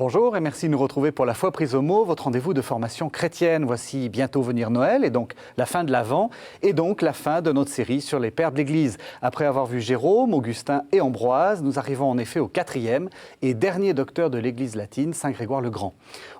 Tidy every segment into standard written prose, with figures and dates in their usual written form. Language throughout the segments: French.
Bonjour et merci de nous retrouver pour La Foi prise au mot, votre rendez-vous de formation chrétienne. Voici bientôt venir Noël et donc la fin de l'Avent et donc la fin de notre série sur les pères de l'Église. Après avoir vu Jérôme, Augustin et Ambroise, nous arrivons en effet au 4e et dernier docteur de l'Église latine, Saint Grégoire le Grand.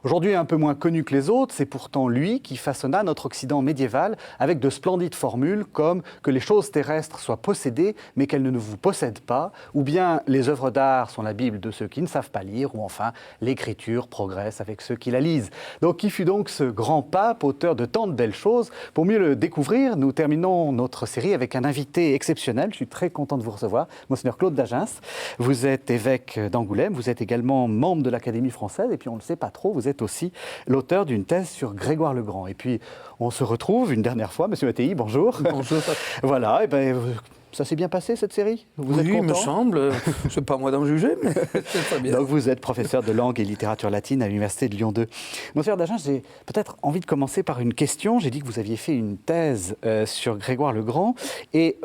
Aujourd'hui un peu moins connu que les autres, c'est pourtant lui qui façonna notre Occident médiéval avec de splendides formules comme que les choses terrestres soient possédées mais qu'elles ne vous possèdent pas, ou bien les œuvres d'art sont la Bible de ceux qui ne savent pas lire, ou enfin l'écriture progresse avec ceux qui la lisent. Donc, qui fut donc ce grand pape, auteur de tant de belles choses? Pour mieux le découvrir, nous terminons notre série avec un invité exceptionnel. Je suis très content de vous recevoir, Monseigneur Claude d'Agens. Vous êtes évêque d'Angoulême, vous êtes également membre de l'Académie française, et puis on ne le sait pas trop, vous êtes aussi l'auteur d'une thèse sur Grégoire le Grand. Et puis, on se retrouve une dernière fois. Monsieur Mattei, bonjour. Bonjour. Voilà, et bien... Ça s'est bien passé, cette série? Vous êtes oui, content? il me semble. C'est pas moi d'en juger, mais c'est très bien. Donc, vous êtes professeur de langue et littérature latine à l'Université de Lyon 2. Monseigneur d'Agens, j'ai peut-être envie de commencer par une question. J'ai dit que vous aviez fait une thèse sur Grégoire le Grand. Et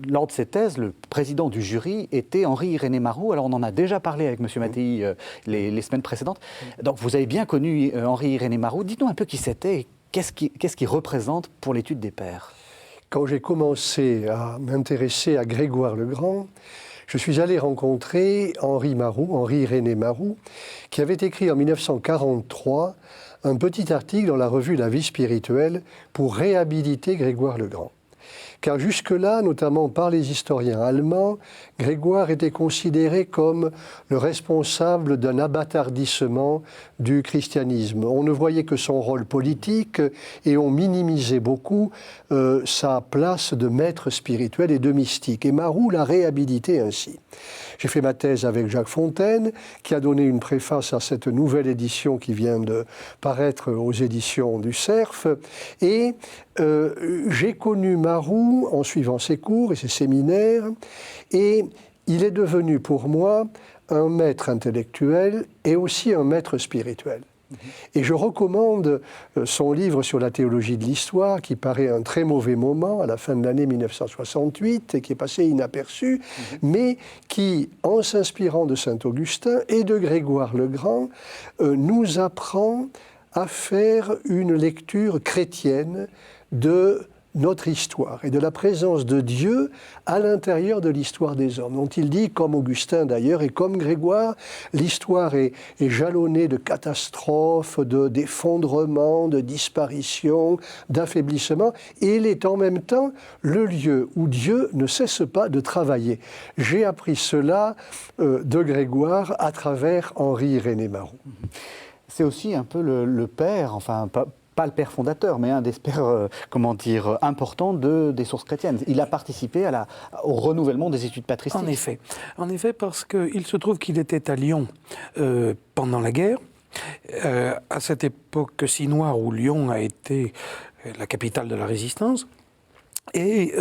lors de cette thèse, le président du jury était Henri-Irénée Marou. Alors, on en a déjà parlé avec monsieur Mattei les semaines précédentes. Donc, vous avez bien connu Henri-Irénée Marou. Dites-nous un peu qui c'était et qu'est-ce qu'il représente pour l'étude des pères. Quand j'ai commencé à m'intéresser à Grégoire le Grand, je suis allé rencontrer Henri-Irénée Marou, qui avait écrit en 1943 un petit article dans la revue La Vie spirituelle pour réhabiliter Grégoire le Grand. Car jusque-là, notamment par les historiens allemands, Grégoire était considéré comme le responsable d'un abâtardissement du christianisme. On ne voyait que son rôle politique et on minimisait beaucoup sa place de maître spirituel et de mystique. Et Marou l'a réhabilité ainsi. J'ai fait ma thèse avec Jacques Fontaine, qui a donné une préface à cette nouvelle édition qui vient de paraître aux éditions du Cerf. Et j'ai connu Marou en suivant ses cours et ses séminaires, et il est devenu pour moi un maître intellectuel et aussi un maître spirituel. Et je recommande son livre sur la théologie de l'histoire, qui paraît à un très mauvais moment, à la fin de l'année 1968, et qui est passé inaperçu, mais qui, en s'inspirant de saint Augustin et de Grégoire le Grand, nous apprend à faire une lecture chrétienne de notre histoire et de la présence de Dieu à l'intérieur de l'histoire des hommes, dont il dit, comme Augustin d'ailleurs et comme Grégoire, l'histoire est jalonnée de catastrophes, d'effondrements, de disparitions, d'affaiblissement, et elle est en même temps le lieu où Dieu ne cesse pas de travailler. J'ai appris cela de Grégoire à travers Henri-Irénée Marou. C'est aussi un peu le père, enfin pas le père fondateur, mais un des pères, importants des sources chrétiennes. Il a participé au renouvellement des études patristiques. En effet, parce qu'il se trouve qu'il était à Lyon pendant la guerre, à cette époque si noire où Lyon a été la capitale de la résistance. Et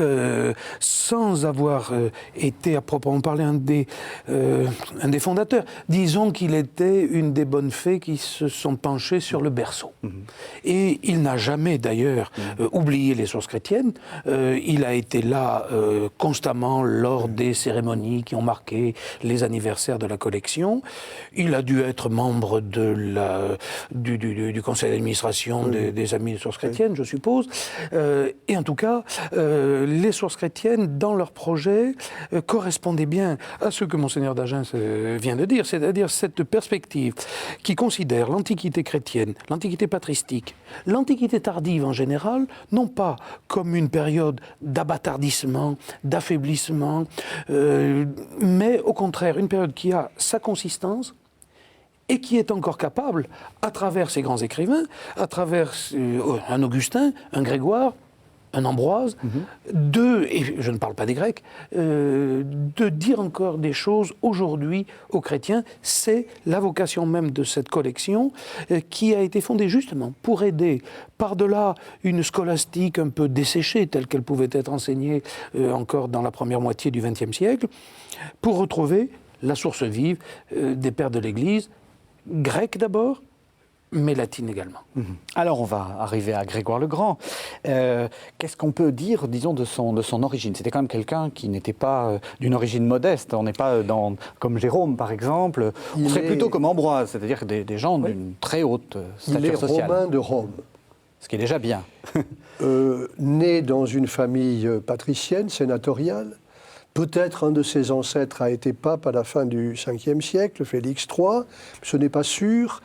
sans avoir été à proprement parler un des fondateurs, disons qu'il était une des bonnes fées qui se sont penchées sur le berceau. Et il n'a jamais d'ailleurs oublié les sources chrétiennes. Il a été là constamment lors des cérémonies qui ont marqué les anniversaires de la collection. Il a dû être membre du conseil d'administration des Amis des sources chrétiennes, je suppose. Et en tout cas, les sources chrétiennes, dans leur projet, correspondaient bien à ce que Monseigneur d'Agens vient de dire, c'est-à-dire cette perspective qui considère l'Antiquité chrétienne, l'Antiquité patristique, l'Antiquité tardive en général, non pas comme une période d'abattardissement, d'affaiblissement, mais au contraire, une période qui a sa consistance, et qui est encore capable, à travers ces grands écrivains, à travers un Augustin, un Grégoire, un Ambroise, et je ne parle pas des Grecs, de dire encore des choses aujourd'hui aux chrétiens. C'est la vocation même de cette collection qui a été fondée justement pour aider, par-delà une scolastique un peu desséchée, telle qu'elle pouvait être enseignée encore dans la première moitié du XXe siècle, pour retrouver la source vive des pères de l'Église, grecs d'abord, mais latine également. Alors, on va arriver à Grégoire le Grand. Qu'est-ce qu'on peut dire, disons, de son origine? C'était quand même quelqu'un qui n'était pas d'une origine modeste. On n'est pas comme Jérôme, par exemple. On serait plutôt comme Ambroise, c'est-à-dire des gens d'une très haute stature sociale. Il est romain de Rome. Ce qui est déjà bien. Né dans une famille patricienne, sénatoriale. Peut-être un de ses ancêtres a été pape à la fin du 5e siècle, Félix III, ce n'est pas sûr.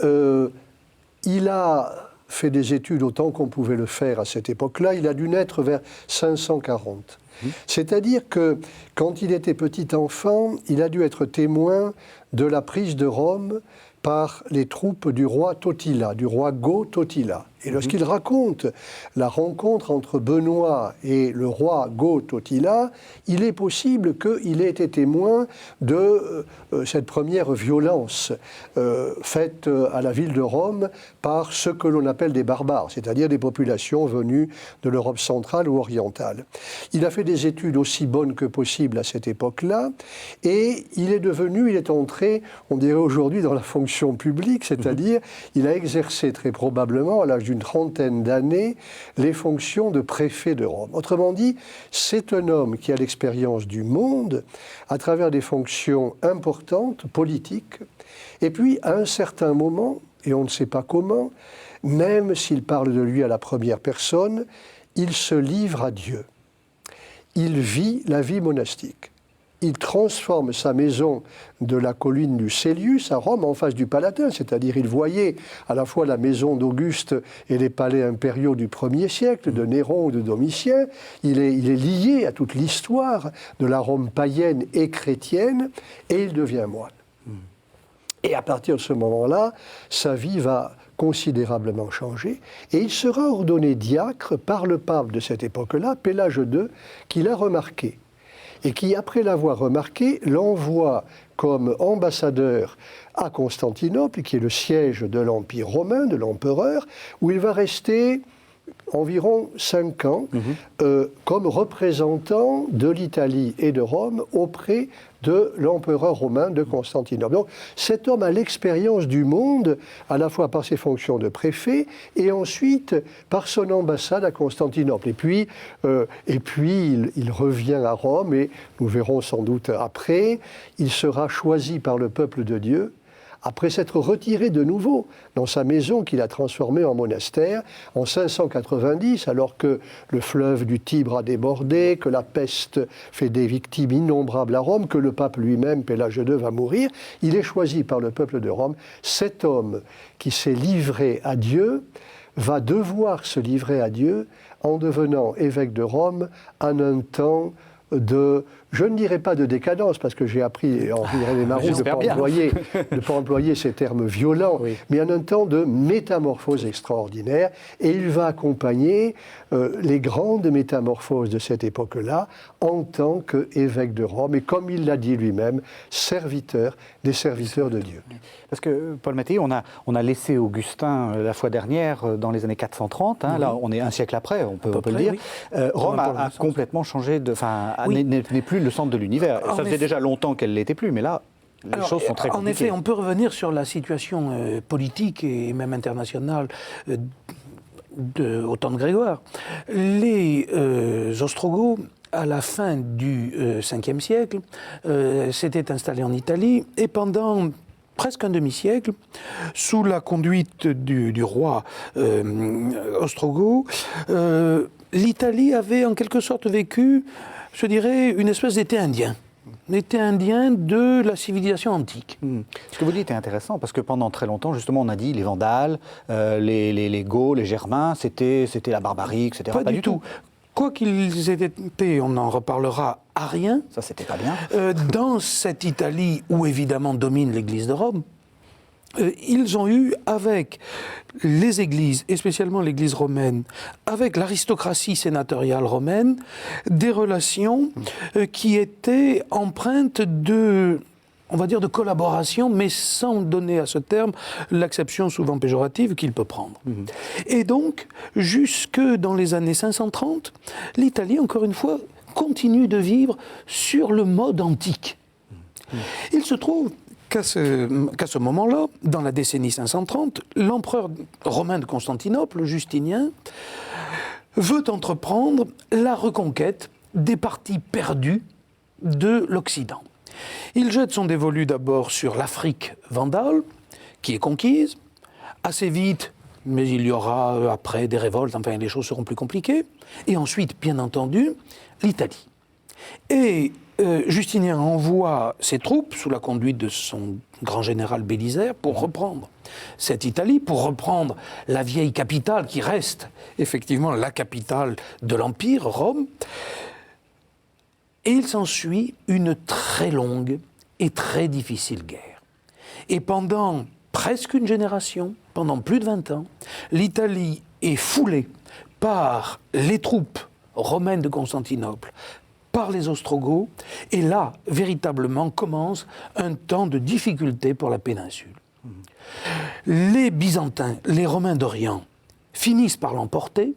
Il a fait des études autant qu'on pouvait le faire à cette époque-là. Il a dû naître vers 540. C'est-à-dire que quand il était petit enfant, il a dû être témoin de la prise de Rome par les troupes du roi Totila, du roi Go Totila. Et lorsqu'il raconte la rencontre entre Benoît et le roi Go Totila, il est possible qu'il ait été témoin de cette première violence faite à la ville de Rome par ce que l'on appelle des barbares, c'est-à-dire des populations venues de l'Europe centrale ou orientale. Il a fait des études aussi bonnes que possible à cette époque-là, et il est entré, on dirait aujourd'hui, dans la fonction publique, c'est-à-dire il a exercé très probablement à l'âge d'une trentaine d'années les fonctions de préfet de Rome. Autrement dit, c'est un homme qui a l'expérience du monde à travers des fonctions importantes, politiques, et puis à un certain moment, et on ne sait pas comment, même s'il parle de lui à la première personne, il se livre à Dieu. Il vit la vie monastique. Il transforme sa maison de la colline du Cælius à Rome en face du Palatin, c'est-à-dire il voyait à la fois la maison d'Auguste et les palais impériaux du 1er siècle, de Néron ou de Domitien. Il est lié à toute l'histoire de la Rome païenne et chrétienne, et il devient moine. Et à partir de ce moment-là, sa vie va considérablement changer, et il sera ordonné diacre par le pape de cette époque-là, Pélage II, qui l'a remarqué. Et qui, après l'avoir remarqué, l'envoie comme ambassadeur à Constantinople, qui est le siège de l'Empire romain, de l'empereur, où il va rester environ 5 ans comme représentant de l'Italie et de Rome auprès de l'empereur romain de Constantinople. Donc cet homme a l'expérience du monde, à la fois par ses fonctions de préfet et ensuite par son ambassade à Constantinople. Et puis il revient à Rome et nous verrons sans doute après, il sera choisi par le peuple de Dieu après s'être retiré de nouveau dans sa maison qu'il a transformée en monastère en 590, alors que le fleuve du Tibre a débordé, que la peste fait des victimes innombrables à Rome, que le pape lui-même, Pélage II, va mourir. Il est choisi par le peuple de Rome. Cet homme qui s'est livré à Dieu va devoir se livrer à Dieu en devenant évêque de Rome en un temps de, je ne dirais pas de décadence, parce que j'ai appris Henri-René Marou de ne pas employer ces termes violents, oui, mais en un temps de métamorphose extraordinaire. Et il va accompagner les grandes métamorphoses de cette époque-là en tant qu'évêque de Rome, et comme il l'a dit lui-même, serviteur des serviteurs de Dieu. Parce que, Paul Mattei, on a laissé Augustin la fois dernière dans les années 430, hein, là on est un siècle après, on peut le dire. Oui. Rome a complètement changé, n'est plus le centre de l'univers. Ça faisait déjà longtemps qu'elle ne l'était plus, mais là, les choses sont très compliquées. En effet, on peut revenir sur la situation politique et même internationale au temps de Grégoire. Les Ostrogoths, à la fin du 5e siècle, s'étaient installés en Italie et pendant presque un demi-siècle, sous la conduite du roi ostrogoth, l'Italie avait en quelque sorte vécu, je dirais, une espèce d'été indien. L'été indien de la civilisation antique. Ce que vous dites est intéressant, parce que pendant très longtemps, justement, on a dit les Vandales, les Goths, les Germains, c'était la barbarie, etc. Pas du tout. Quoi qu'ils aient été, on en reparlera, ariens. Ça, c'était pas bien. Dans cette Italie où, évidemment, domine l'Église de Rome, ils ont eu, avec les églises, et spécialement l'Église romaine, avec l'aristocratie sénatoriale romaine, des relations qui étaient empreintes de, on va dire, de collaboration, mais sans donner à ce terme l'acception souvent péjorative qu'il peut prendre. Et donc, jusque dans les années 530, l'Italie, encore une fois, continue de vivre sur le mode antique. Il se trouve qu'à ce moment-là, dans la décennie 530, l'empereur romain de Constantinople, Justinien, veut entreprendre la reconquête des parties perdues de l'Occident. Il jette son dévolu d'abord sur l'Afrique vandale, qui est conquise, assez vite, mais il y aura après des révoltes, enfin les choses seront plus compliquées, et ensuite, bien entendu, l'Italie. Et Justinien envoie ses troupes, sous la conduite de son grand général Bélisaire, pour reprendre cette Italie, pour reprendre la vieille capitale qui reste effectivement la capitale de l'Empire, Rome. Et il s'ensuit une très longue et très difficile guerre. Et pendant presque une génération, pendant plus de 20 ans, l'Italie est foulée par les troupes romaines de Constantinople, par les Ostrogoths, et là, véritablement, commence un temps de difficulté pour la péninsule. Les Byzantins, les Romains d'Orient, finissent par l'emporter,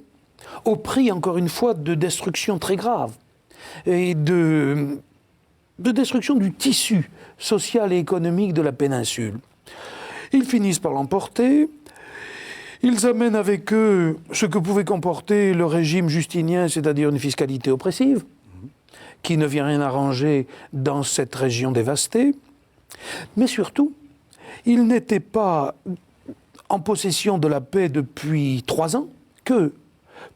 au prix, encore une fois, de destruction très graves, et de destruction du tissu social et économique de la péninsule. Ils finissent par l'emporter. Ils amènent avec eux ce que pouvait comporter le régime justinien, c'est-à-dire une fiscalité oppressive, qui ne vient rien arranger dans cette région dévastée. Mais surtout, ils n'étaient pas en possession de la paix depuis 3 ans que,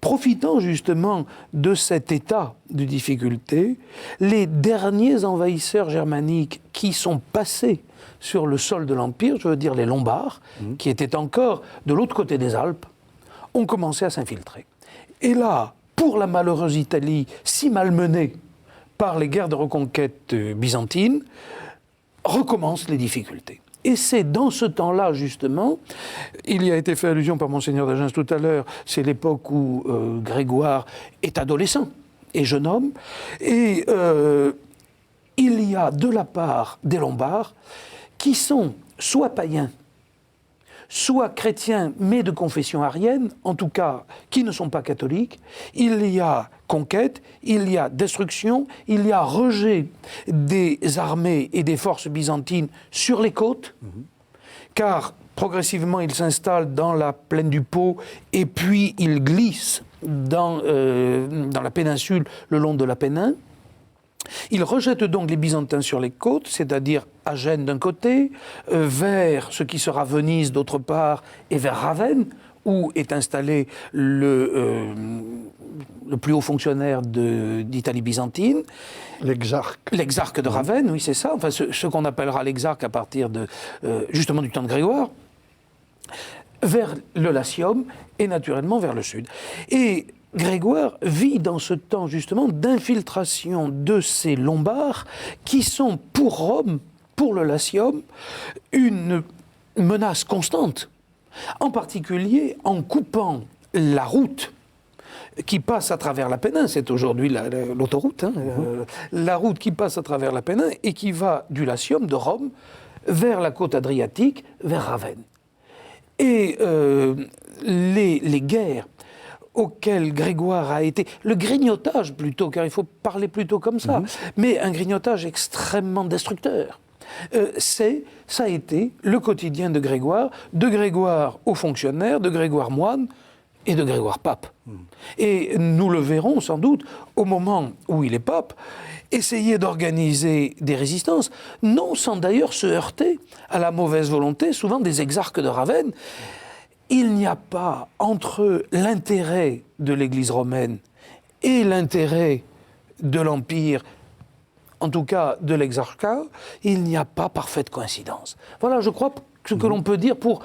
profitant justement de cet état de difficulté, les derniers envahisseurs germaniques qui sont passés sur le sol de l'Empire, je veux dire les Lombards, qui étaient encore de l'autre côté des Alpes, ont commencé à s'infiltrer. Et là, pour la malheureuse Italie, si malmenée par les guerres de reconquête byzantines, recommencent les difficultés. Et c'est dans ce temps-là, justement, il y a été fait allusion par Monseigneur d'Agens tout à l'heure, c'est l'époque où Grégoire est adolescent et jeune homme, et il y a de la part des Lombards qui sont soit païens, soit chrétiens, mais de confession arienne, en tout cas, qui ne sont pas catholiques. Il y a conquête, il y a destruction, il y a rejet des armées et des forces byzantines sur les côtes, car progressivement, ils s'installent dans la plaine du Pô, et puis ils glissent dans la péninsule, le long de l'Apennin. Ils rejettent donc les Byzantins sur les côtes, c'est-à-dire à Gênes d'un côté, vers ce qui sera Venise d'autre part, et vers Ravenne, où est installé le plus haut fonctionnaire d'Italie byzantine. L'exarque. L'exarque de Ravenne, oui, c'est ça. Enfin, ce qu'on appellera l'exarque à partir justement du temps de Grégoire, vers le Latium et naturellement vers le sud. Et Grégoire vit dans ce temps justement d'infiltration de ces Lombards qui sont pour Rome, pour le Latium, une menace constante. En particulier en coupant la route qui passe à travers l'Apennin, c'est aujourd'hui l'autoroute, la route qui passe à travers l'Apennin et qui va du Latium, de Rome, vers la côte adriatique, vers Ravenne. Et les guerres auquel Grégoire a été, le grignotage plutôt, car il faut parler plutôt comme ça, mais un grignotage extrêmement destructeur. Ça a été le quotidien de Grégoire aux fonctionnaires, de Grégoire moine et de Grégoire pape. Et nous le verrons sans doute au moment où il est pape, essayer d'organiser des résistances, non sans d'ailleurs se heurter à la mauvaise volonté, souvent des exarques de Ravenne. Il n'y a pas entre l'intérêt de l'Église romaine et l'intérêt de l'Empire, en tout cas de l'exarcat, il n'y a pas parfaite coïncidence. Voilà, je crois, ce que l'on peut dire pour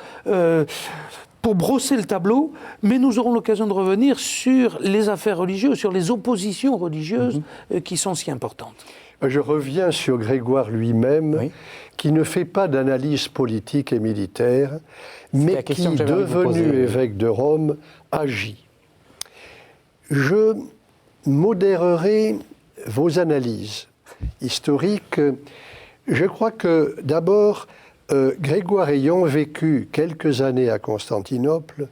brosser le tableau, mais nous aurons l'occasion de revenir sur les affaires religieuses, sur les oppositions religieuses qui sont si importantes. Je reviens sur Grégoire lui-même, qui ne fait pas d'analyse politique et militaire, mais qui, devenu évêque de Rome, agit. Je modérerai vos analyses historiques. Je crois que, d'abord, Grégoire ayant vécu quelques années à Constantinople,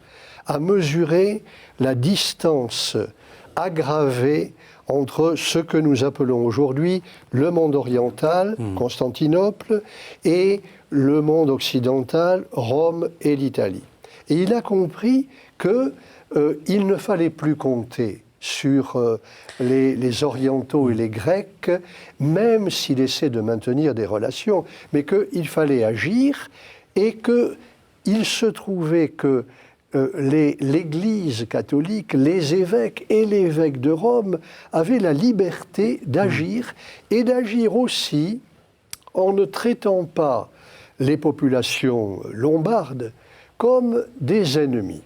a mesuré la distance aggravée entre ce que nous appelons aujourd'hui le monde oriental, Constantinople, et le monde occidental, Rome et l'Italie. Et il a compris qu'il ne fallait plus compter sur les orientaux et les grecs, même s'il essaie de maintenir des relations, mais qu'il fallait agir et qu'il se trouvait que l'Église catholique, les évêques et l'évêque de Rome avaient la liberté d'agir et d'agir aussi en ne traitant pas les populations lombardes comme des ennemis.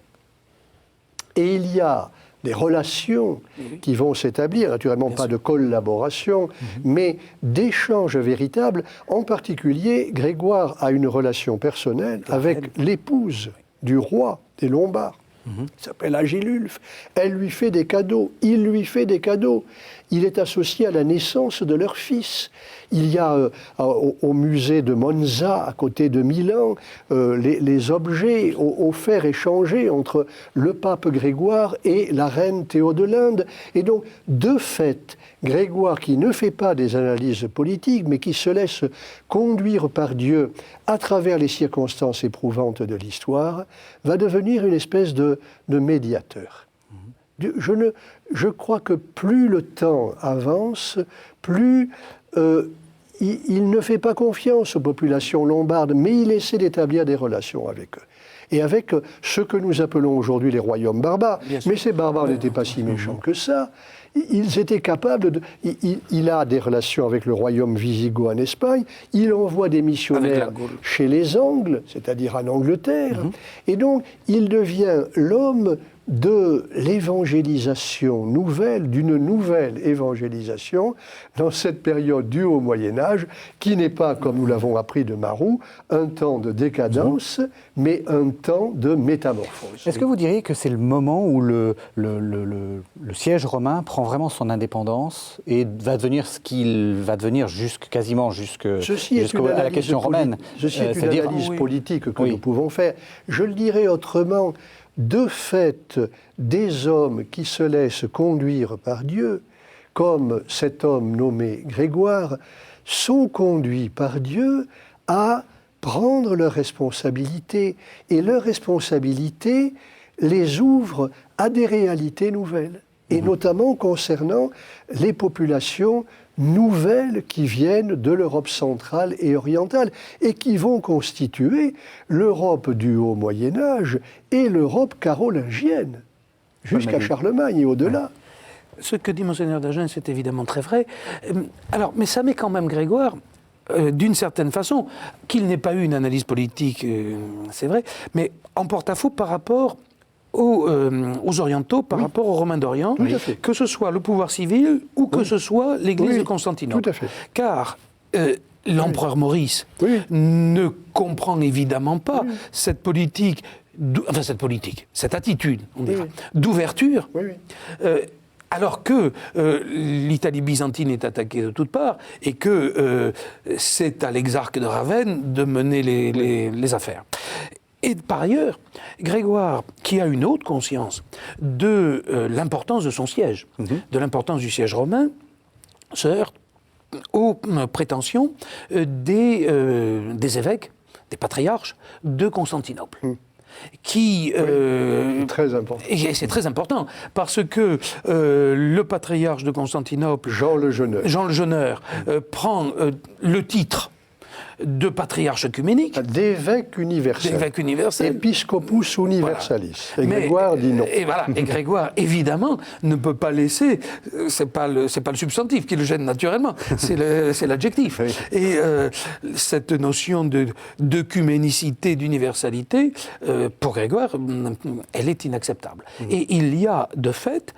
Et il y a des relations qui vont s'établir, naturellement pas de collaboration, mais d'échanges véritables. En particulier, Grégoire a une relation personnelle avec l'épouse du roi des Lombards. Il s'appelle Agilulf. Elle lui fait des cadeaux, il lui fait des cadeaux. Il est associé à la naissance de leur fils. Il y a au musée de Monza, à côté de Milan, les objets offerts, échangés entre le pape Grégoire et la reine Théodelinde. Et donc, de fait, Grégoire, qui ne fait pas des analyses politiques, mais qui se laisse conduire par Dieu à travers les circonstances éprouvantes de l'histoire, va devenir une espèce de médiateur. Je crois que plus le temps avance, plus il ne fait pas confiance aux populations lombardes, mais il essaie d'établir des relations avec eux. Et avec ce que nous appelons aujourd'hui les royaumes barbares. Mais ces barbares n'étaient pas si méchants que ça. Ils étaient capables de... Il a des relations avec le royaume wisigoth en Espagne, il envoie des missionnaires chez les Angles, c'est-à-dire en Angleterre, et donc il devient l'homme de l'évangélisation nouvelle, d'une nouvelle évangélisation dans cette période du Haut Moyen-Âge, qui n'est pas, comme nous l'avons appris de Marou, un temps de décadence, mais un temps de métamorphose. Est-ce que vous diriez que c'est le moment où le siège romain prend vraiment son indépendance et va devenir ce qu'il va devenir quasiment jusqu'à la question romaine? Ceci est une analyse politique que nous pouvons faire. Je le dirais autrement. De fait, des hommes qui se laissent conduire par Dieu, comme cet homme nommé Grégoire, sont conduits par Dieu à prendre leurs responsabilités. Et leurs responsabilités les ouvrent à des réalités nouvelles, et notamment concernant les populations nouvelles qui viennent de l'Europe centrale et orientale et qui vont constituer l'Europe du Haut Moyen-Âge et l'Europe carolingienne, jusqu'à Charlemagne et au-delà. Ce que dit Monseigneur d'Agen, c'est évidemment très vrai. Alors, mais ça met quand même Grégoire, d'une certaine façon, qu'il n'ait pas eu une analyse politique, c'est vrai, mais en porte-à-faux par rapport aux orientaux, par rapport aux Romains d'Orient, que ce soit le pouvoir civil ou que ce soit l'Église de Constantinople. Tout à fait. Car l'empereur Maurice ne comprend évidemment pas cette politique, cette attitude, on dira, d'ouverture, alors que l'Italie byzantine est attaquée de toutes parts et que c'est à l'exarque de Ravenne de mener les affaires. Et par ailleurs, Grégoire, qui a une haute conscience de l'importance de son siège, de l'importance du siège romain, se heurte aux prétentions des évêques, des patriarches de Constantinople. Qui, c'est très important. Et c'est très important, parce que le patriarche de Constantinople, Jean le Jeuneur, prend le titre de patriarche œcuménique. D'évêque universel. Episcopus universalis. Voilà. Et Grégoire dit non. Et Grégoire, évidemment, ne peut pas laisser... C'est pas le substantif qui le gêne naturellement, c'est l'adjectif. Oui. Et cette notion d'œcuménicité, d'universalité, pour Grégoire, elle est inacceptable. Et il y a, de fait,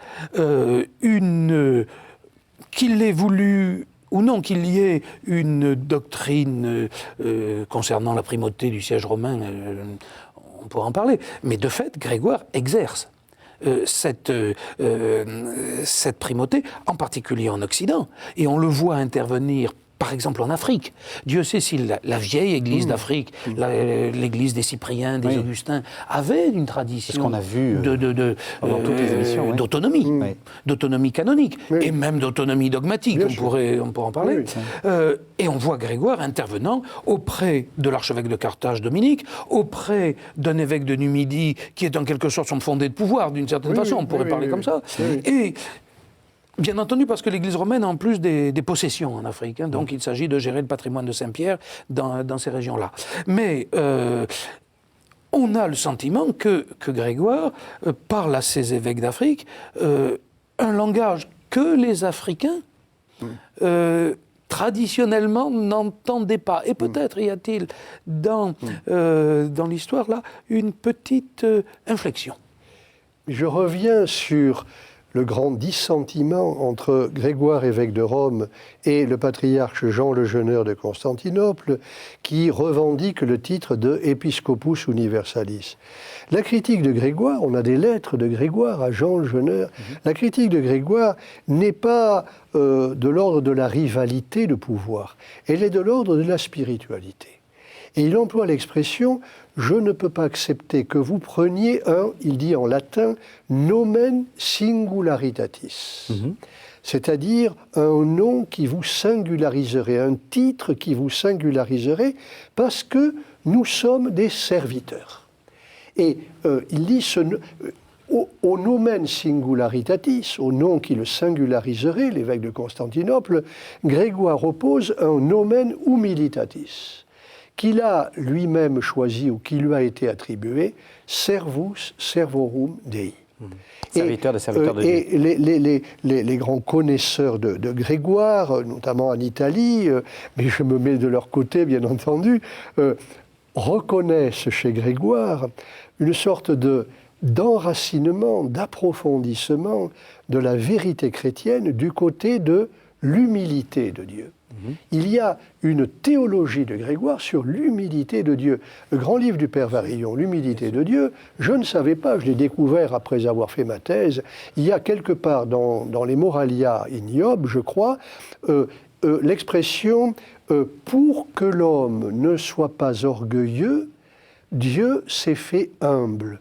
qu'il ait voulu... ou non qu'il y ait une doctrine concernant la primauté du siège romain, on pourra en parler. Mais de fait, Grégoire exerce cette primauté, en particulier en Occident. Et on le voit intervenir par exemple en Afrique. Dieu sait si la vieille Église d'Afrique, l'Église des Cypriens, des Augustins, avait une tradition qu'on a vu d'autonomie, d'autonomie canonique, Oui. et même d'autonomie dogmatique, on pourrait en parler. Oui. Et on voit Grégoire intervenant auprès de l'archevêque de Carthage, Dominique, auprès d'un évêque de Numidie, qui est en quelque sorte son fondé de pouvoir, d'une certaine façon, on pourrait parler comme ça. Et bien entendu, parce que l'Église romaine a en plus des possessions en Afrique, hein, donc il s'agit de gérer le patrimoine de Saint-Pierre dans ces régions-là. Mais on a le sentiment que Grégoire parle à ces évêques d'Afrique un langage que les Africains traditionnellement n'entendaient pas. Et peut-être y a-t-il dans l'histoire là une petite inflexion. Je reviens sur le grand dissentiment entre Grégoire, évêque de Rome, et le patriarche Jean le Jeuneur de Constantinople, qui revendique le titre de Episcopus Universalis. La critique de Grégoire, on a des lettres de Grégoire à Jean le Jeuneur, la critique de Grégoire n'est pas de l'ordre de la rivalité de pouvoir, elle est de l'ordre de la spiritualité. Et il emploie l'expression « je ne peux pas accepter que vous preniez un, il dit en latin, nomen singularitatis ». C'est-à-dire un nom qui vous singulariserait, un titre qui vous singulariserait, parce que nous sommes des serviteurs. Et il dit au nomen singularitatis, au nom qui le singulariserait, l'évêque de Constantinople, Grégoire oppose un nomen humilitatis, qu'il a lui-même choisi ou qui lui a été attribué, servus servorum Dei. Serviteur de serviteurs de Dieu. Et les grands connaisseurs de Grégoire, notamment en Italie, mais je me mets de leur côté bien entendu, reconnaissent chez Grégoire une sorte d'enracinement, d'approfondissement de la vérité chrétienne du côté de l'humilité de Dieu. Il y a une théologie de Grégoire sur l'humilité de Dieu. Le grand livre du Père Varillon, l'humilité de Dieu, je ne savais pas, je l'ai découvert après avoir fait ma thèse. Il y a quelque part dans les Moralia in Job, je crois, l'expression pour que l'homme ne soit pas orgueilleux, Dieu s'est fait humble.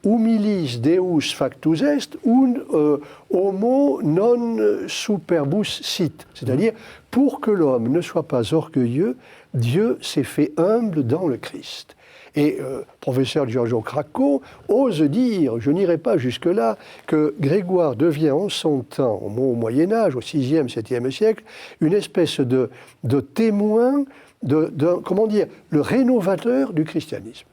Humilis Deus factus est, homo non superbus sit. C'est-à-dire, pour que l'homme ne soit pas orgueilleux, Dieu s'est fait humble dans le Christ. Et professeur Giorgio Cracco ose dire, je n'irai pas jusque-là, que Grégoire devient en son temps, au Moyen-Âge, au 6e, 7e siècle, une espèce de témoin, comment dire, le rénovateur du christianisme.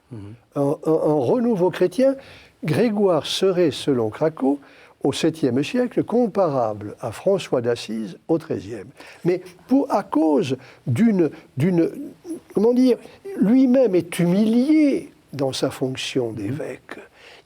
Un renouveau chrétien. Grégoire serait, selon Cracco, au 7e siècle, comparable à François d'Assise au 13e. Mais à cause comment dire, lui-même est humilié dans sa fonction d'évêque.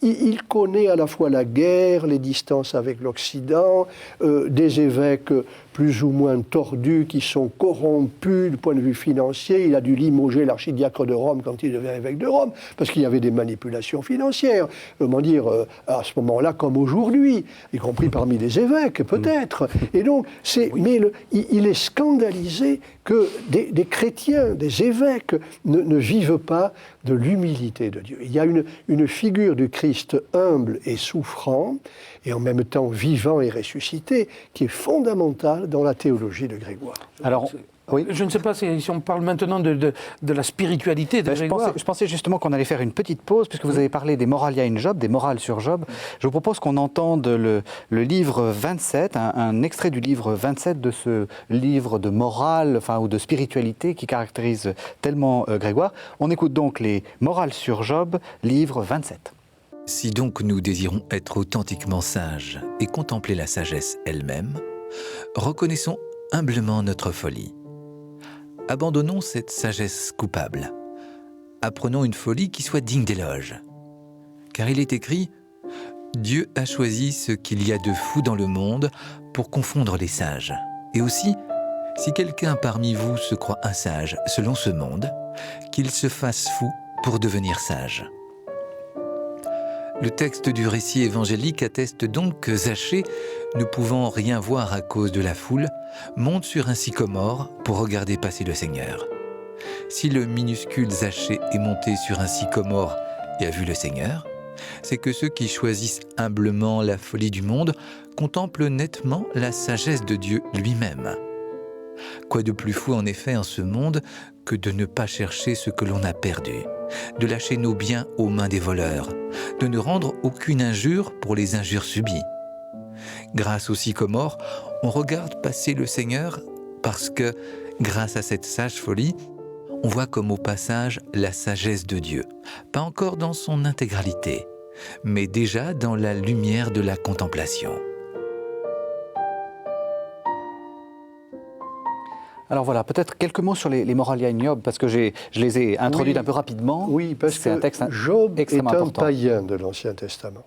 Il connaît à la fois la guerre, les distances avec l'Occident, des évêques plus ou moins tordus qui sont corrompus du point de vue financier. Il a dû limoger l'archidiacre de Rome quand il devient évêque de Rome, parce qu'il y avait des manipulations financières. Comment dire, à ce moment-là comme aujourd'hui, y compris parmi les évêques peut-être. Et donc, il est scandalisé que des chrétiens, des évêques ne vivent pas de l'humilité de Dieu. Il y a une figure du Christ humble et souffrant, et en même temps vivant et ressuscité, qui est fondamentale dans la théologie de Grégoire. Alors, oui. Je ne sais pas si on parle maintenant de la spiritualité de Grégoire. Je pensais justement qu'on allait faire une petite pause, puisque vous avez parlé des Moralia in Job, des morales sur Job. Je vous propose qu'on entende le livre 27, un extrait du livre 27 de ce livre de morale, ou de spiritualité qui caractérise tellement Grégoire. On écoute donc les Morales sur Job, livre 27. Si donc nous désirons être authentiquement sages et contempler la sagesse elle-même, reconnaissons humblement notre folie. Abandonnons cette sagesse coupable. Apprenons une folie qui soit digne d'éloge. Car il est écrit « Dieu a choisi ce qu'il y a de fou dans le monde pour confondre les sages. Et aussi, si quelqu'un parmi vous se croit un sage selon ce monde, qu'il se fasse fou pour devenir sage. » Le texte du récit évangélique atteste donc que Zachée, ne pouvant rien voir à cause de la foule, monte sur un sycomore pour regarder passer le Seigneur. Si le minuscule Zachée est monté sur un sycomore et a vu le Seigneur, c'est que ceux qui choisissent humblement la folie du monde contemplent nettement la sagesse de Dieu lui-même. Quoi de plus fou en effet en ce monde que de ne pas chercher ce que l'on a perdu, de lâcher nos biens aux mains des voleurs, de ne rendre aucune injure pour les injures subies. Grâce au sycomore, on regarde passer le Seigneur parce que, grâce à cette sage folie, on voit comme au passage la sagesse de Dieu, pas encore dans son intégralité, mais déjà dans la lumière de la contemplation. Alors voilà, peut-être quelques mots sur les Moralia ignobles, parce que je les ai introduites un peu rapidement. Oui, parce c'est que un texte Job est extrêmement un important. païen de l'Ancien Testament.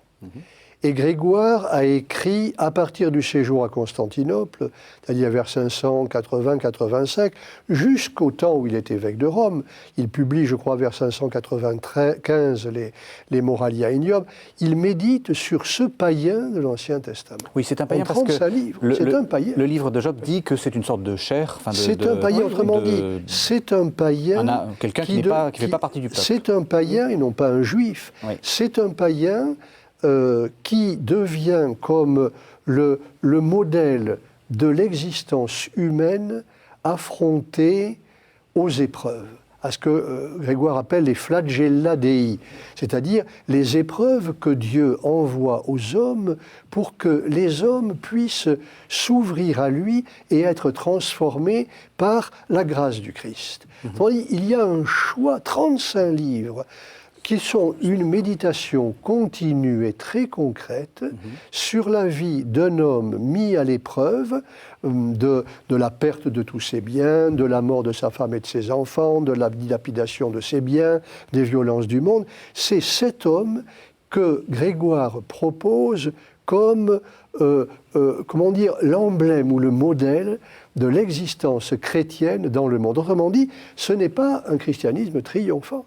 Et Grégoire a écrit à partir du séjour à Constantinople, c'est-à-dire vers 580-85, jusqu'au temps où il est évêque de Rome. Il publie, je crois, vers 595 les Moralia ignobles. Il médite sur ce païen de l'Ancien Testament. Oui, c'est un païen parce que un païen. Le livre de Job dit que c'est une sorte de chair. C'est un païen, autrement dit. C'est un païen. Quelqu'un qui ne fait pas partie du peuple. C'est un païen et non pas un juif. Oui. C'est un païen qui devient comme le modèle de l'existence humaine affrontée aux épreuves, à ce que Grégoire appelle les flagella dei, c'est-à-dire les épreuves que Dieu envoie aux hommes pour que les hommes puissent s'ouvrir à lui et être transformés par la grâce du Christ. Il y a un choix, 35 livres, qui sont une méditation continue et très concrète sur la vie d'un homme mis à l'épreuve de la perte de tous ses biens, de la mort de sa femme et de ses enfants, de la dilapidation de ses biens, des violences du monde. C'est cet homme que Grégoire propose comme l'emblème ou le modèle de l'existence chrétienne dans le monde. Autrement dit, ce n'est pas un christianisme triomphant.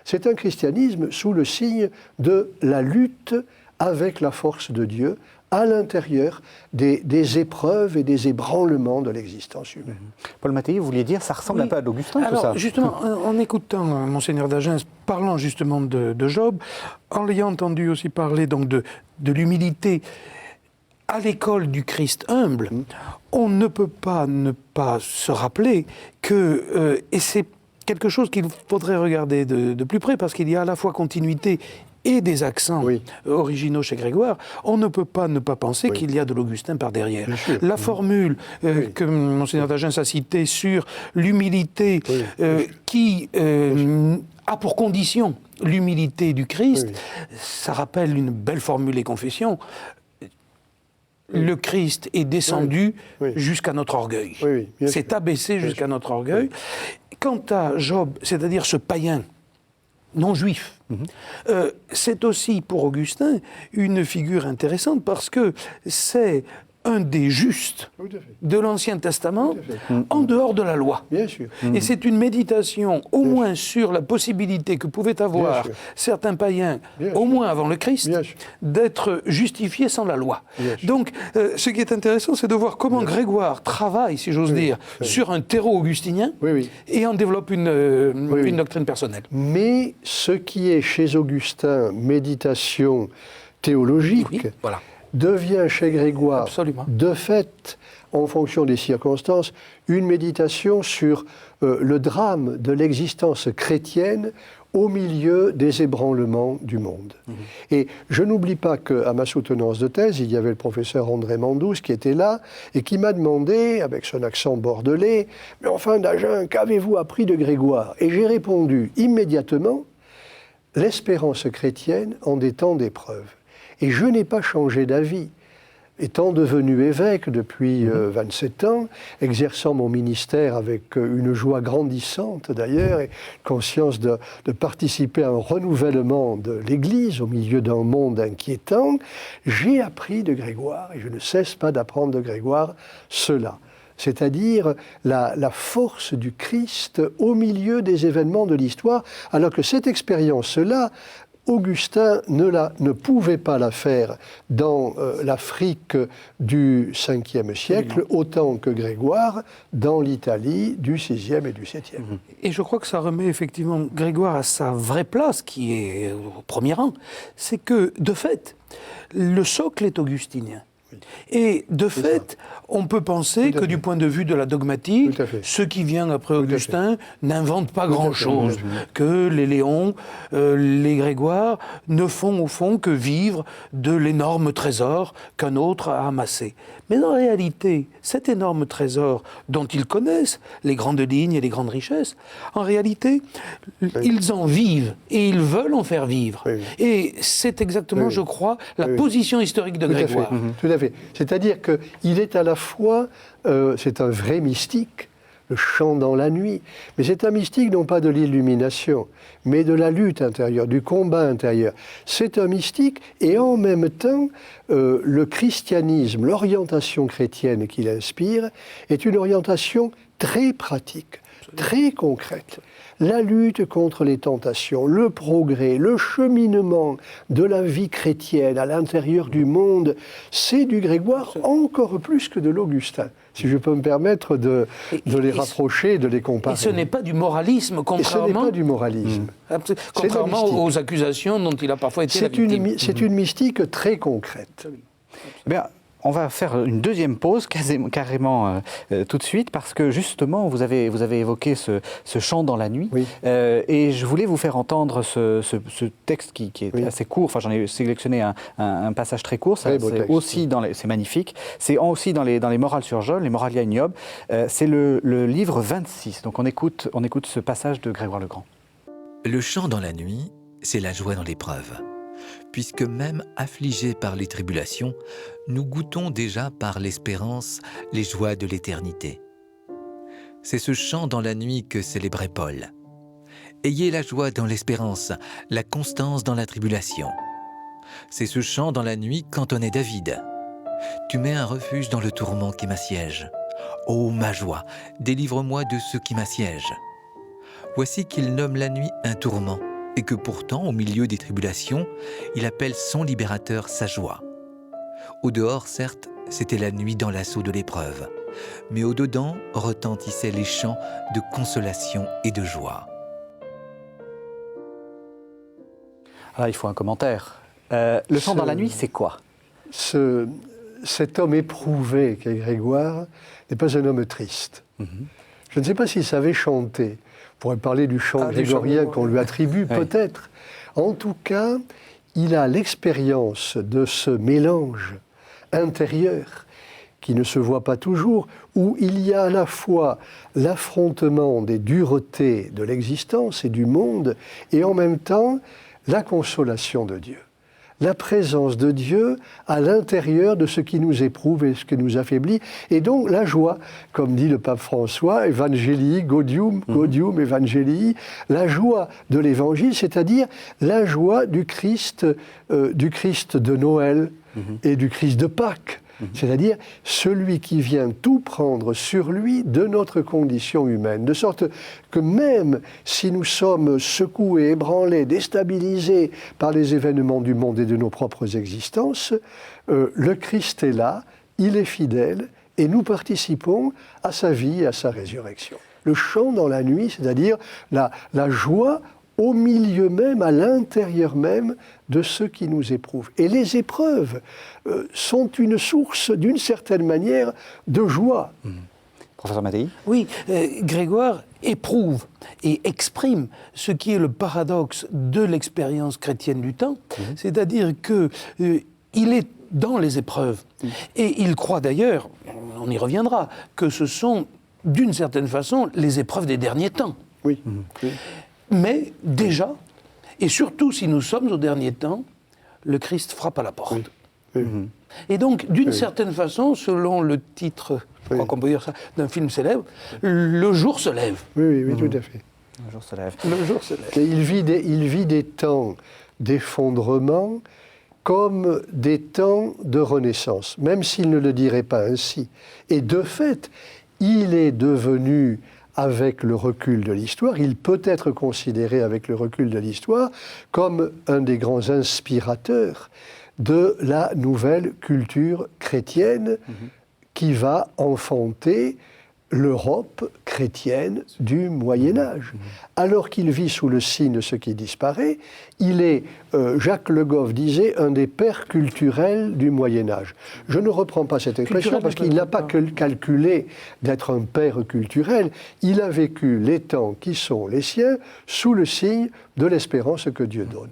C'est un christianisme sous le signe de la lutte avec la force de Dieu à l'intérieur des épreuves et des ébranlements de l'existence humaine. Paul Mattei, vous vouliez dire, ça ressemble un peu à d'Augustin, tout ça. Alors, justement, en écoutant Monseigneur d'Agen parlant justement de Job, en l'ayant entendu aussi parler donc de l'humilité à l'école du Christ humble, on ne peut pas ne pas se rappeler que, et c'est quelque chose qu'il faudrait regarder de plus près, parce qu'il y a à la fois continuité et des accents originaux chez Grégoire, on ne peut pas ne pas penser qu'il y a de l'Augustin par derrière. La formule que Monseigneur d'Agen a citée sur l'humilité qui a pour condition l'humilité du Christ, ça rappelle une belle formule des confessions. Le Christ est descendu jusqu'à notre orgueil. C'est abaissé jusqu'à notre orgueil. Quant à Job, c'est-à-dire ce païen non juif, c'est aussi pour Augustin une figure intéressante parce que c'est un des justes de l'Ancien Testament en dehors de la loi. Bien sûr. Et c'est une méditation au moins sur la possibilité que pouvaient avoir certains païens, au moins avant le Christ, d'être justifiés sans la loi. Donc, ce qui est intéressant, c'est de voir comment Grégoire travaille, si j'ose dire, sur un terreau augustinien et en développe une doctrine personnelle. Mais ce qui est chez Augustin méditation théologique, devient chez Grégoire, de fait, en fonction des circonstances, une méditation sur le drame de l'existence chrétienne au milieu des ébranlements du monde. Et je n'oublie pas qu'à ma soutenance de thèse, il y avait le professeur André Mandous qui était là et qui m'a demandé, avec son accent bordelais, « Mais enfin, d'Agen, qu'avez-vous appris de Grégoire ?» Et j'ai répondu immédiatement, « L'espérance chrétienne en des temps d'épreuve. » Et je n'ai pas changé d'avis. Étant devenu évêque depuis 27 ans, exerçant mon ministère avec une joie grandissante d'ailleurs, et conscience de participer à un renouvellement de l'Église au milieu d'un monde inquiétant, j'ai appris de Grégoire, et je ne cesse pas d'apprendre de Grégoire, cela. C'est-à-dire la force du Christ au milieu des événements de l'histoire, alors que cette expérience-là Augustin ne pouvait pas la faire dans l'Afrique du 5e siècle, autant que Grégoire dans l'Italie du 6e et du 7e. Et je crois que ça remet effectivement Grégoire à sa vraie place, qui est au premier rang. C'est que, de fait, le socle est augustinien. Et de fait, on peut penser que du point de vue de la dogmatique, ce qui vient après Augustin n'invente pas grand-chose, que les Léons, les Grégoire ne font au fond que vivre de l'énorme trésor qu'un autre a amassé. Mais en réalité, cet énorme trésor dont ils connaissent les grandes lignes et les grandes richesses, en réalité, ils en vivent et ils veulent en faire vivre. Et c'est exactement, je crois, la position historique de Grégoire. Tout à fait. C'est-à-dire qu'il est à la fois, c'est un vrai mystique, le chant dans la nuit, mais c'est un mystique non pas de l'illumination, mais de la lutte intérieure, du combat intérieur. C'est un mystique et en même temps, le christianisme, l'orientation chrétienne qu'il inspire, est une orientation très pratique, très concrète. La lutte contre les tentations, le progrès, le cheminement de la vie chrétienne à l'intérieur du monde, c'est du Grégoire encore plus que de l'Augustin, si je peux me permettre de les rapprocher, de les comparer. Et ce n'est pas du moralisme, contrairement... Et ce n'est pas du moralisme. Contrairement aux accusations dont il a parfois été la victime. C'est une mystique très concrète. Eh bien, on va faire une deuxième pause, carrément tout de suite, parce que justement, vous avez évoqué ce chant dans la nuit. Oui. Et je voulais vous faire entendre ce texte qui est assez court. Enfin, j'en ai sélectionné un passage très court. C'est aussi c'est magnifique. C'est aussi dans les Morales sur Job, les Moralia Ignobles. C'est le livre 26. Donc on écoute ce passage de Grégoire le Grand. Le chant dans la nuit, c'est la joie dans l'épreuve. Puisque même affligés par les tribulations, nous goûtons déjà par l'espérance les joies de l'éternité. C'est ce chant dans la nuit que célébrait Paul. Ayez la joie dans l'espérance, la constance dans la tribulation. C'est ce chant dans la nuit qu'entonnait David. Tu mets un refuge dans le tourment qui m'assiège. Ô ma joie, délivre-moi de ceux qui m'assiègent. Voici qu'il nomme la nuit un tourment, et que pourtant, au milieu des tribulations, il appelle son libérateur sa joie. Au dehors, certes, c'était la nuit dans l'assaut de l'épreuve, mais au dedans retentissaient les chants de consolation et de joie. Ah, il faut un commentaire. Le chant dans la nuit, c'est quoi ? Cet homme éprouvé qu'est Grégoire n'est pas un homme triste. Je ne sais pas s'il savait chanter. On pourrait parler du chant grégorien qu'on lui attribue, peut-être. En tout cas, il a l'expérience de ce mélange intérieur qui ne se voit pas toujours, où il y a à la fois l'affrontement des duretés de l'existence et du monde, et en même temps la consolation de Dieu. La présence de Dieu à l'intérieur de ce qui nous éprouve et ce qui nous affaiblit. Et donc la joie, comme dit le pape François, Evangelii, Gaudium, Evangelii, la joie de l'Évangile, c'est-à-dire la joie du Christ de Noël et du Christ de Pâques. C'est-à-dire celui qui vient tout prendre sur lui de notre condition humaine. De sorte que même si nous sommes secoués, ébranlés, déstabilisés par les événements du monde et de nos propres existences, le Christ est là, il est fidèle et nous participons à sa vie et à sa résurrection. Le chant dans la nuit, c'est-à-dire la joie au milieu même, à l'intérieur même de ceux qui nous éprouvent. Et les épreuves sont une source, d'une certaine manière, de joie. Professeur Mattei ? Oui, Grégoire éprouve et exprime ce qui est le paradoxe de l'expérience chrétienne du temps, c'est-à-dire qu'il est dans les épreuves. Et il croit d'ailleurs, on y reviendra, que ce sont, d'une certaine façon, les épreuves des derniers temps. Oui. Mais déjà, et surtout si nous sommes au dernier temps, le Christ frappe à la porte. Et donc, d'une certaine façon, selon le titre, je crois qu'on peut dire ça, d'un film célèbre, le jour se lève. Oui, tout à fait. Le jour se lève. Le jour se lève. Et il vit des temps d'effondrement comme des temps de renaissance, même s'il ne le dirait pas ainsi. Et de fait, il est devenu avec le recul de l'histoire, il peut être considéré avec le recul de l'histoire comme un des grands inspirateurs de la nouvelle culture chrétienne qui va enfanter l'Europe chrétienne du Moyen-Âge. Alors qu'il vit sous le signe de ce qui disparaît, il est, Jacques Le Goff disait, un des pères culturels du Moyen-Âge. Je ne reprends pas cette expression parce qu'il n'a pas calculé d'être un père culturel. Il a vécu les temps qui sont les siens sous le signe de l'espérance que Dieu donne.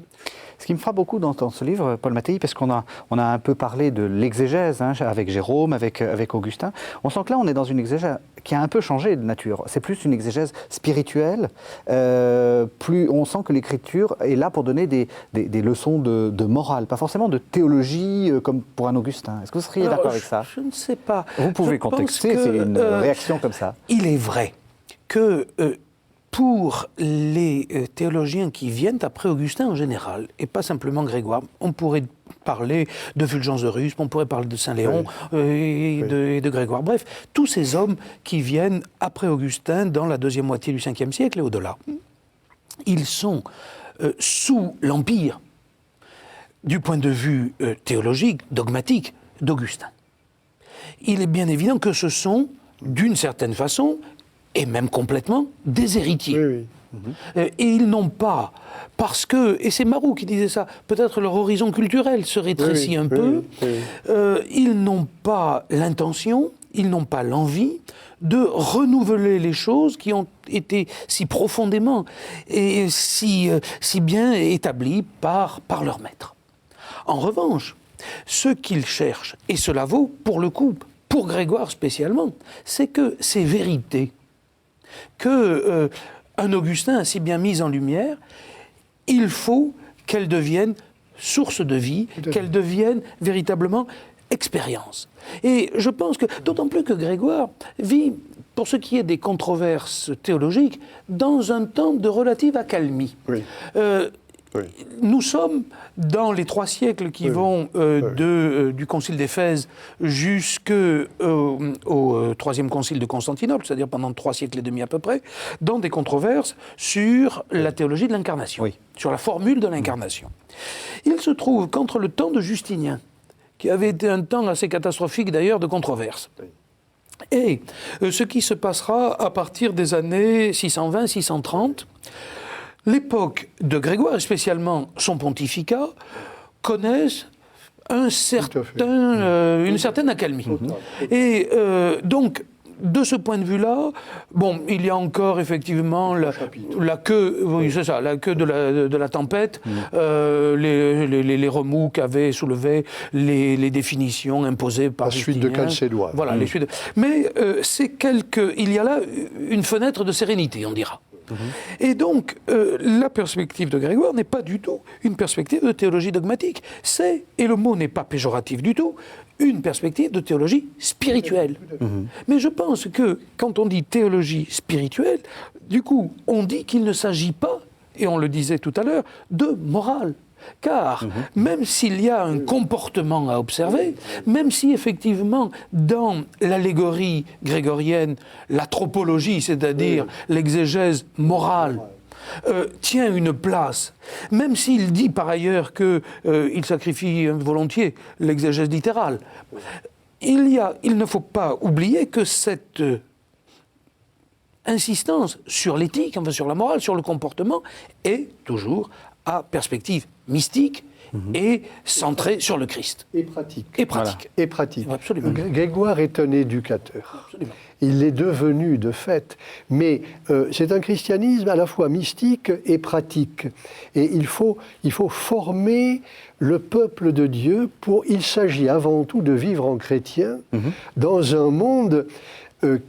Ce qui me frappe beaucoup dans ce livre, Paul Mattei, parce qu'on a un peu parlé de l'exégèse avec Jérôme, avec Augustin, on sent que là on est dans une exégèse qui a un peu changé de nature. C'est plus une exégèse spirituelle. On sent que l'écriture est là pour donner des leçons de morale, pas forcément de théologie comme pour un Augustin. Est-ce que vous seriez d'accord avec ça? Je ne sais pas. Vous pouvez contexter, c'est une réaction comme ça. Il est vrai que pour les théologiens qui viennent après Augustin en général, et pas simplement Grégoire, on pourrait parler de Fulgence de Ruspe, on pourrait parler de Saint-Léon et de Grégoire. Bref, tous ces hommes qui viennent après Augustin dans la deuxième moitié du 5e siècle et au-delà, ils sont sous l'empire du point de vue théologique, dogmatique, d'Augustin. Il est bien évident que ce sont, d'une certaine façon, et même complètement, des héritiers. Oui, oui. Et ils n'ont pas, parce que, et c'est Marou qui disait ça, peut-être leur horizon culturel se rétrécit un peu, ils n'ont pas l'intention, ils n'ont pas l'envie de renouveler les choses qui ont été si profondément et si bien établies par leur maître. En revanche, ce qu'ils cherchent, et cela vaut pour le coup, pour Grégoire spécialement, c'est que ces vérités que un Augustin a si bien mise en lumière, il faut qu'elles deviennent source de vie, qu'elles deviennent véritablement expérience. Et je pense que, d'autant plus que Grégoire vit, pour ce qui est des controverses théologiques, dans un temps de relative accalmie. Oui. Nous sommes dans les 3 siècles qui vont du concile d'Éphèse jusqu'au 3e concile de Constantinople, c'est-à-dire pendant 3 siècles et demi à peu près, dans des controverses sur la théologie de l'incarnation, sur la formule de l'incarnation. Il se trouve qu'entre le temps de Justinien, qui avait été un temps assez catastrophique d'ailleurs de controverses, et ce qui se passera à partir des années 620-630, l'époque de Grégoire, et spécialement son pontificat, connaissent une certaine accalmie. Et donc, de ce point de vue-là, bon, il y a encore effectivement la queue, oui, c'est ça, la queue de la tempête, les remous qu'avaient soulevé les définitions imposées par la suite Justinien. de Calcédoine. Voilà, les suites. Mais il y a là une fenêtre de sérénité, on dira. Et donc, la perspective de Grégoire n'est pas du tout une perspective de théologie dogmatique. C'est, et le mot n'est pas péjoratif du tout, une perspective de théologie spirituelle. Mais je pense que, quand on dit théologie spirituelle, du coup, on dit qu'il ne s'agit pas, et on le disait tout à l'heure, de morale. Car même s'il y a un comportement à observer, même si effectivement dans l'allégorie grégorienne, la tropologie, c'est-à-dire l'exégèse morale, tient une place, même s'il dit par ailleurs qu'il sacrifie volontiers l'exégèse littérale, il ne faut pas oublier que cette insistance sur l'éthique, enfin sur la morale, sur le comportement, est toujours à perspective mystique et centrée sur le Christ. Et pratique. Et pratique. Voilà. Et pratique. Absolument. Grégoire est un éducateur. Absolument. Il l'est devenu de fait. Mais c'est un christianisme à la fois mystique et pratique. Et il faut former le peuple de Dieu il s'agit avant tout de vivre en chrétien dans un monde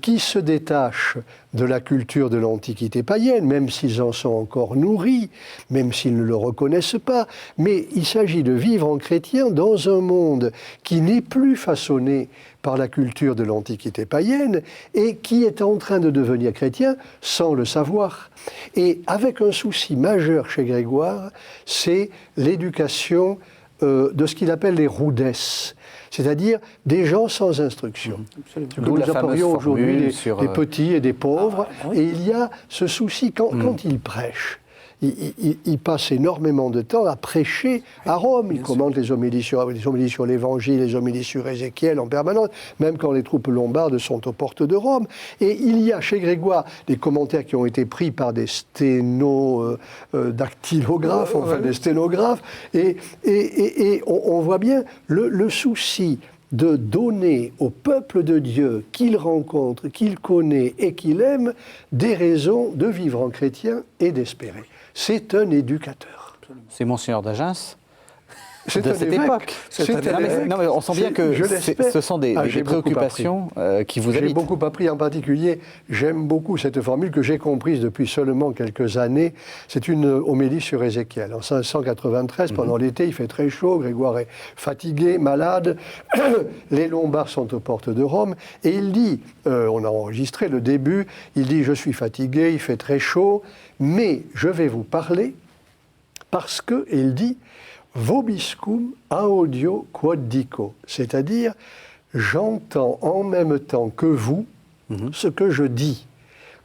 qui se détachent de la culture de l'Antiquité païenne, même s'ils en sont encore nourris, même s'ils ne le reconnaissent pas. Mais il s'agit de vivre en chrétien dans un monde qui n'est plus façonné par la culture de l'Antiquité païenne et qui est en train de devenir chrétien sans le savoir. Et avec un souci majeur chez Grégoire, c'est l'éducation de ce qu'il appelle les rudesses, c'est-à-dire des gens sans instruction. D'où Nous la fameuse apparions aujourd'hui formule des, sur, des petits et des pauvres, oui. et il y a ce souci, quand il prêche, il passe énormément de temps à prêcher à Rome. Il commente les homélies sur l'Évangile, les homélies sur Ézéchiel en permanence, même quand les troupes lombardes sont aux portes de Rome. Et il y a chez Grégoire des commentaires qui ont été pris par des sténodactylographes, enfin des sténographes, et on voit bien le souci de donner au peuple de Dieu qu'il rencontre, qu'il connaît et qu'il aime, des raisons de vivre en chrétien et d'espérer. C'est un éducateur. C'est Monseigneur d'Agens C'est de un cette évêque. époque. C'est un évêque. Non, mais on sent bien que Je l'espère. ce sont des J'ai beaucoup préoccupations qui vous J'ai habitent. beaucoup appris, en particulier, j'aime beaucoup cette formule que j'ai comprise depuis seulement quelques années. C'est une homélie sur Ézéchiel. En 593, pendant l'été, il fait très chaud, Grégoire est fatigué, malade, les Lombards sont aux portes de Rome, et il dit, on a enregistré le début, il dit « Je suis fatigué, il fait très chaud, mais je vais vous parler parce que, et il dit, vobiscum audio quod dico, c'est-à-dire j'entends en même temps que vous ce que je dis.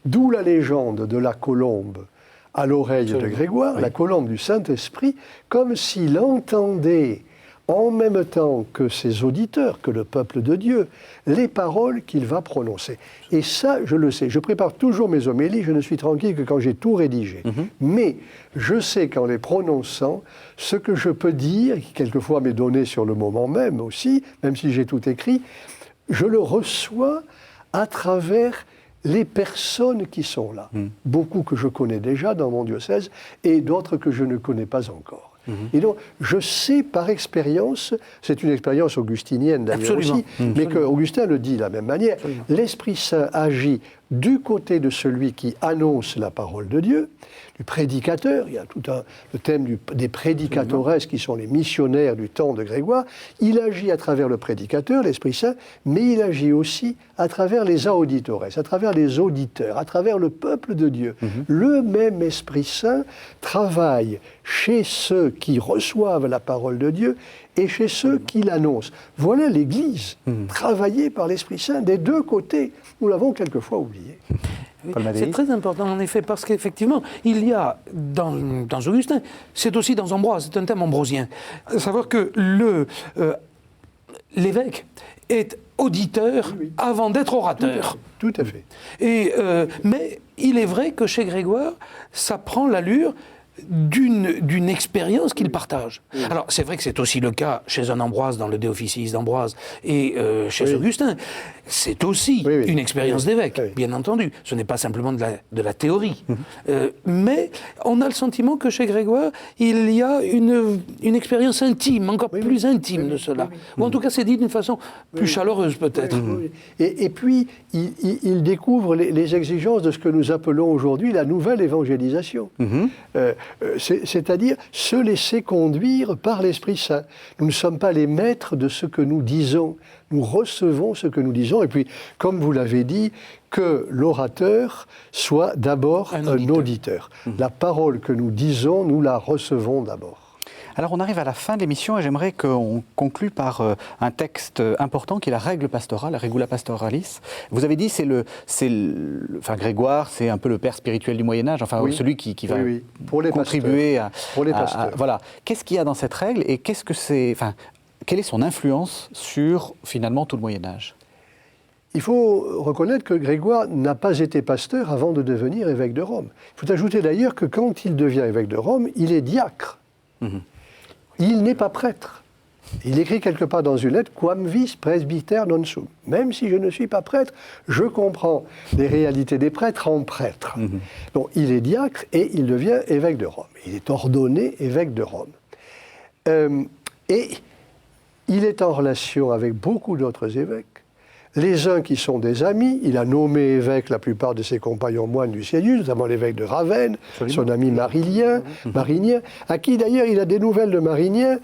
D'où la légende de la colombe à l'oreille de Grégoire, la colombe du Saint-Esprit, comme s'il entendait en même temps que ses auditeurs, que le peuple de Dieu, les paroles qu'il va prononcer. Et ça, je le sais. Je prépare toujours mes homélies, je ne suis tranquille que quand j'ai tout rédigé. Mais je sais qu'en les prononçant, ce que je peux dire, qui quelquefois m'est donné sur le moment même aussi, même si j'ai tout écrit, je le reçois à travers les personnes qui sont là. Beaucoup que je connais déjà dans mon diocèse et d'autres que je ne connais pas encore. Et donc, je sais par expérience, c'est une expérience augustinienne d'ailleurs aussi, mais qu'Augustin le dit de la même manière, l'Esprit Saint agit du côté de celui qui annonce la parole de Dieu, du prédicateur, il y a tout le thème des prédicatores qui sont les missionnaires du temps de Grégoire, il agit à travers le prédicateur, l'Esprit Saint, mais il agit aussi à travers les auditores, à travers les auditeurs, à travers le peuple de Dieu. Le même Esprit Saint travaille chez ceux qui reçoivent la parole de Dieu et chez ceux qui l'annoncent. Voilà l'Église, travaillée par l'Esprit Saint des deux côtés. Nous l'avons quelquefois oublié. C'est très important en effet, parce qu'effectivement, il y a dans Augustin, c'est aussi dans Ambroise, c'est un thème ambrosien, à savoir que l'évêque est auditeur avant d'être orateur. Tout à fait. Mais il est vrai que chez Grégoire, ça prend l'allure d'une expérience qu'il partage. Alors, c'est vrai que c'est aussi le cas chez un Ambroise, dans le De Officiis d'Ambroise, et chez Augustin. C'est aussi une expérience d'évêque, bien entendu. Ce n'est pas simplement de la théorie. Mais on a le sentiment que chez Grégoire, il y a une expérience intime, encore plus intime de cela. Ou en tout cas, c'est dit d'une façon plus chaleureuse, peut-être. Et puis, il découvre les exigences de ce que nous appelons aujourd'hui la nouvelle évangélisation. C'est-à-dire se laisser conduire par l'Esprit Saint. Nous ne sommes pas les maîtres de ce que nous disons, nous recevons ce que nous disons, et puis, comme vous l'avez dit, que l'orateur soit d'abord un auditeur. La parole que nous disons, nous la recevons d'abord. Alors on arrive à la fin de l'émission et j'aimerais qu'on conclue par un texte important qui est la règle pastorale, la Regula Pastoralis. Vous avez dit enfin Grégoire, c'est un peu le père spirituel du Moyen-Âge, enfin celui qui va Pour les contribuer pour les pasteurs. voilà. Qu'est-ce qu'il y a dans cette règle et quelle est son influence sur finalement tout le Moyen-Âge ? Il faut reconnaître que Grégoire n'a pas été pasteur avant de devenir évêque de Rome. Il faut ajouter d'ailleurs que quand il devient évêque de Rome, il est diacre. Il n'est pas prêtre. Il écrit quelque part dans une lettre « Quam vis presbyter non sum ». Même si je ne suis pas prêtre, je comprends les réalités des prêtres en prêtre. Donc il est diacre et il devient évêque de Rome. Il est ordonné évêque de Rome. Et il est en relation avec beaucoup d'autres évêques. les uns qui sont des amis. Il a nommé évêque la plupart de ses compagnons moines du Sieyus, notamment l'évêque de Ravenne, son ami Marinien, à qui d'ailleurs il a des nouvelles de Marinien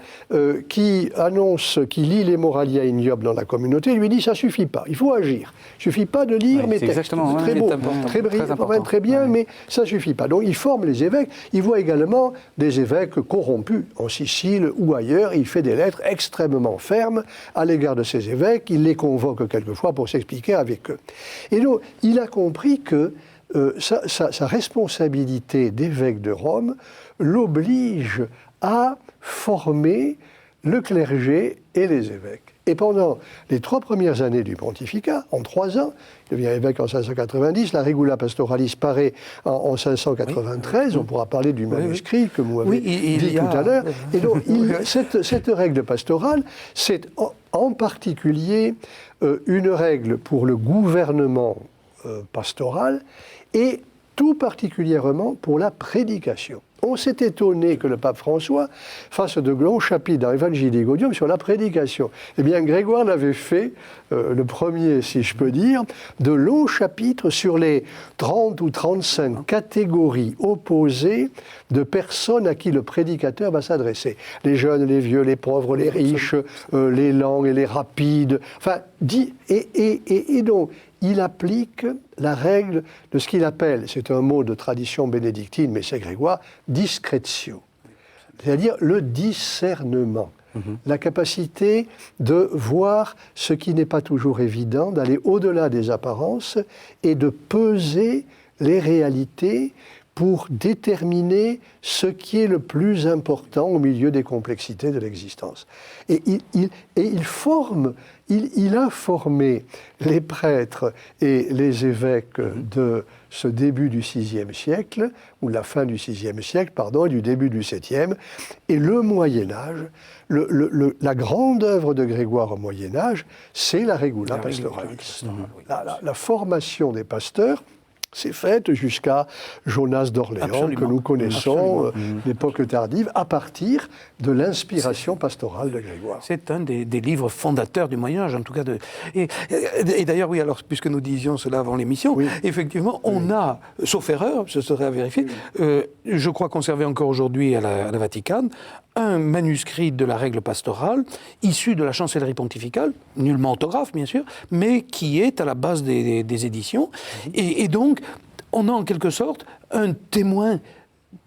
qui annonce, qui lit les Moralia ignobles dans la communauté, lui dit ça suffit pas, il faut agir. Il suffit pas de lire mes textes. Exactement, très beau, très brillant, très bien, mais ça suffit pas. Donc il forme les évêques. Il voit également des évêques corrompus en Sicile ou ailleurs. Il fait des lettres extrêmement fermes à l'égard de ces évêques. Il les convoque quelquefois pour s'expliquer avec eux. Et donc, il a compris que sa responsabilité d'évêque de Rome l'oblige à former le clergé et les évêques. Et pendant les 3 premières années du pontificat, en 3 ans, il devient évêque en 590, la Regula Pastoralis paraît en 593, on pourra parler du manuscrit que vous avez dit tout à l'heure. Et donc, cette règle pastorale, c'est en particulier une règle pour le gouvernement pastoral et tout particulièrement pour la prédication. On s'est étonné que le pape François fasse de longs chapitres dans Evangelii Gaudium sur la prédication. Eh bien, Grégoire l'avait fait, le premier, si je peux dire, de longs chapitres sur les 30 ou 35 catégories opposées de personnes à qui le prédicateur va s'adresser. Les jeunes, les vieux, les pauvres, les riches, les lents et les rapides. Enfin, et donc, il applique la règle de ce qu'il appelle, c'est un mot de tradition bénédictine, mais c'est Grégoire, discretio, c'est-à-dire le discernement, la capacité de voir ce qui n'est pas toujours évident, d'aller au-delà des apparences et de peser les réalités pour déterminer ce qui est le plus important au milieu des complexités de l'existence. Et il a formé les prêtres et les évêques de ce début du VIe siècle, ou la fin du VIe siècle, pardon, et du début du VIIe. Et le Moyen-Âge, la grande œuvre de Grégoire au Moyen-Âge, c'est la Regula Pastoralis. La formation des pasteurs, c'est faite jusqu'à Jonas d'Orléans, que nous connaissons, l'époque tardive, à partir de l'inspiration pastorale de Grégoire. C'est un des livres fondateurs du Moyen-Âge, en tout cas. Et d'ailleurs, oui, alors, puisque nous disions cela avant l'émission, effectivement, on a, sauf erreur, ce serait à vérifier, je crois conservé encore aujourd'hui à la Vatican, un manuscrit de la règle pastorale, issu de la chancellerie pontificale, nullement orthographe, bien sûr, mais qui est à la base des éditions. Et donc, on a en quelque sorte un témoin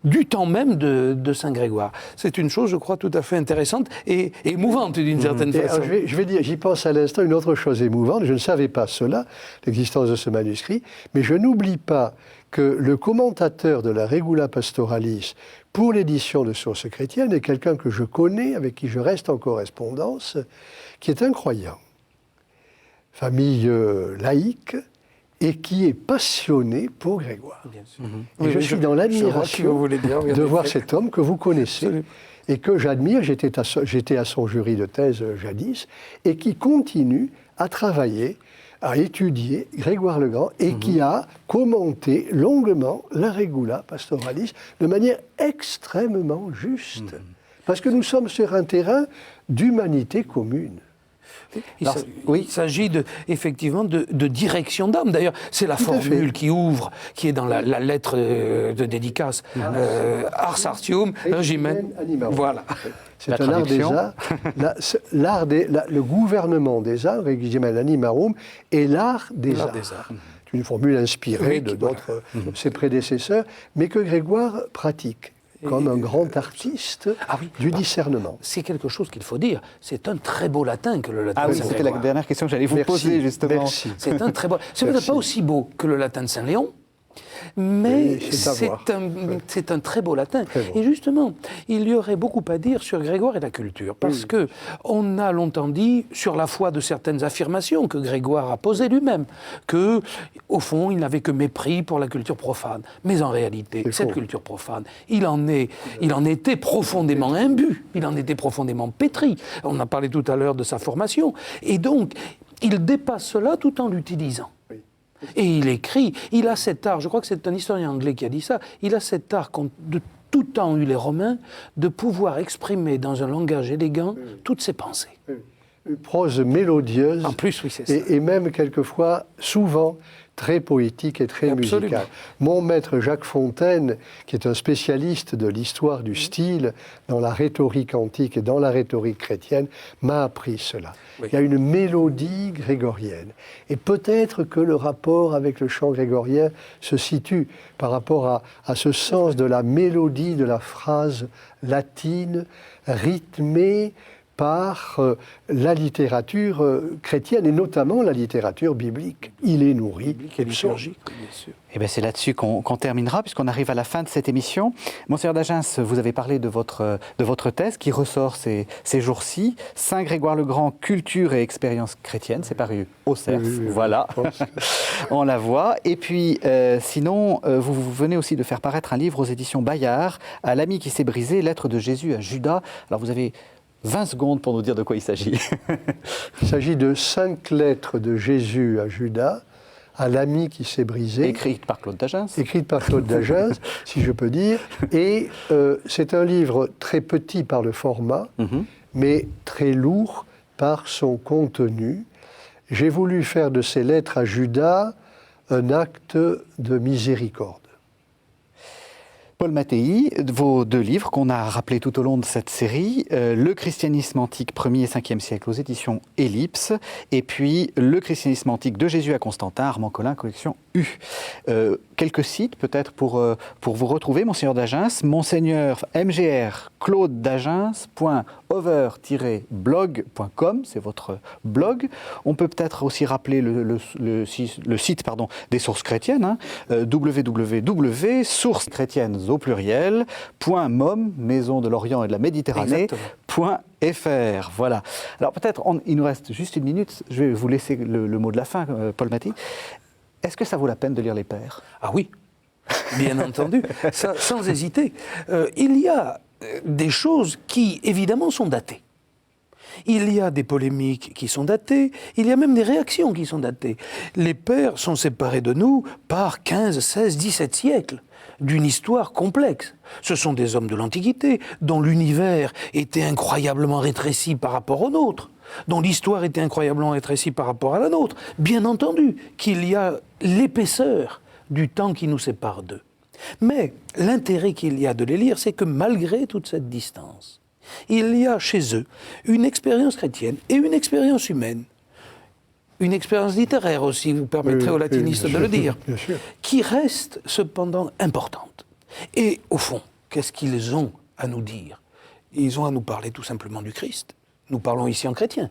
du temps même de Saint Grégoire. C'est une chose, je crois, tout à fait intéressante et émouvante d'une certaine façon. Je vais dire, j'y pense à l'instant, une autre chose émouvante. Je ne savais pas cela, l'existence de ce manuscrit, mais je n'oublie pas que le commentateur de la Regula Pastoralis pour l'édition de Sources chrétiennes est quelqu'un que je connais, avec qui je reste en correspondance, qui est un croyant, famille laïque, et qui est passionné pour Grégoire. Et je suis dans l'admiration de voir cet homme que vous connaissez et que j'admire. J'étais à son jury de thèse jadis, et qui continue à travailler, à étudier Grégoire le Grand, et qui a commenté longuement la Regula Pastoralis de manière extrêmement juste. Parce que nous sommes sur un terrain d'humanité commune. Il s'agit effectivement de direction d'âme. D'ailleurs, c'est la formule qui ouvre, qui est dans la lettre de dédicace, Ars Artium Regimen. Voilà. C'est un art des arts. Le gouvernement des arts, Regimen Animarum, est l'art des arts. C'est une formule inspirée de d'autres, ses prédécesseurs, mais que Grégoire pratique comme un grand artiste du discernement. C'est quelque chose qu'il faut dire. C'est un très beau latin que le latin de Saint C'était la dernière question que j'allais vous poser, justement. Merci. C'est un très beau... C'est peut-être pas aussi beau que le latin de Saint-Léon, mais c'est un très beau latin. Et justement, il y aurait beaucoup à dire sur Grégoire et la culture, parce que on a longtemps dit sur la foi de certaines affirmations que Grégoire a posées lui-même, que au fond, il n'avait que mépris pour la culture profane. Mais en réalité, cette culture profane, il en était profondément imbu, il en était profondément pétri. On a parlé tout à l'heure de sa formation, et donc il dépasse cela tout en l'utilisant. Et il écrit, il a cet art, je crois que c'est un historien anglais qui a dit ça, il a cet art qu'ont de tout temps eu les Romains, de pouvoir exprimer dans un langage élégant toutes ses pensées. Une prose mélodieuse. En plus, oui, c'est ça. Et même quelquefois, souvent, très poétique et très Absolument. musicale. Mon maître Jacques Fontaine, qui est un spécialiste de l'histoire du style dans la rhétorique antique et dans la rhétorique chrétienne, m'a appris cela. Oui. Il y a une mélodie grégorienne. Et peut-être que le rapport avec le chant grégorien se situe par rapport à ce sens de la mélodie de la phrase latine rythmée par la littérature chrétienne et notamment la littérature biblique. Il est nourri. Biblique et liturgique, bien sûr. Eh bien, c'est là-dessus qu'on terminera, puisqu'on arrive à la fin de cette émission. Monseigneur d'Agens, vous avez parlé de votre thèse qui ressort ces jours-ci. Saint Grégoire le Grand, culture et expérience chrétienne. C'est paru au CERF. Voilà, on la voit. Et puis, sinon, vous venez aussi de faire paraître un livre aux éditions Bayard, À l'ami qui s'est brisé, lettre de Jésus à Judas. Alors, vous avez 20 secondes pour nous dire de quoi il s'agit. Il s'agit de 5 lettres de Jésus à Judas, à l'ami qui s'est brisé. Écrite par Claude d'Agens. Écrite par Claude d'Agens, si je peux dire. Et c'est un livre très petit par le format, mais très lourd par son contenu. J'ai voulu faire de ces lettres à Judas un acte de miséricorde. Paul Mattei, vos 2 livres qu'on a rappelés tout au long de cette série, Le christianisme antique 1er et 5e siècle aux éditions Ellipse, et puis Le christianisme antique de Jésus à Constantin, Armand Collin, collection U. Quelques sites peut-être pour vous retrouver, Monseigneur d'Agens, Monseigneur MGR Claude d'Agens.over-blog.com, c'est votre blog. On peut peut-être aussi rappeler le site des sources chrétiennes, www.sourceschrétiennes au pluriel, .mom, Maison de l'Orient et de la Méditerranée, .fr. Voilà. Alors peut-être, il nous reste juste une minute, je vais vous laisser le mot de la fin, Paul Mattei. Est-ce que ça vaut la peine de lire les Pères ? Ah oui, bien entendu, ça, sans hésiter. Il y a des choses qui, évidemment, sont datées. Il y a des polémiques qui sont datées, il y a même des réactions qui sont datées. Les Pères sont séparés de nous par 15, 16, 17 siècles d'une histoire complexe. Ce sont des hommes de l'Antiquité dont l'univers était incroyablement rétréci par rapport au nôtre, dont l'histoire était incroyablement rétrécie par rapport à la nôtre. Bien entendu qu'il y a l'épaisseur du temps qui nous sépare d'eux. Mais l'intérêt qu'il y a de les lire, c'est que malgré toute cette distance, il y a chez eux une expérience chrétienne et une expérience humaine, une expérience littéraire aussi, vous permettrez aux latinistes de le dire, qui reste cependant importante. Et au fond, qu'est-ce qu'ils ont à nous dire ? Ils ont à nous parler tout simplement du Christ. Nous parlons ici en chrétien.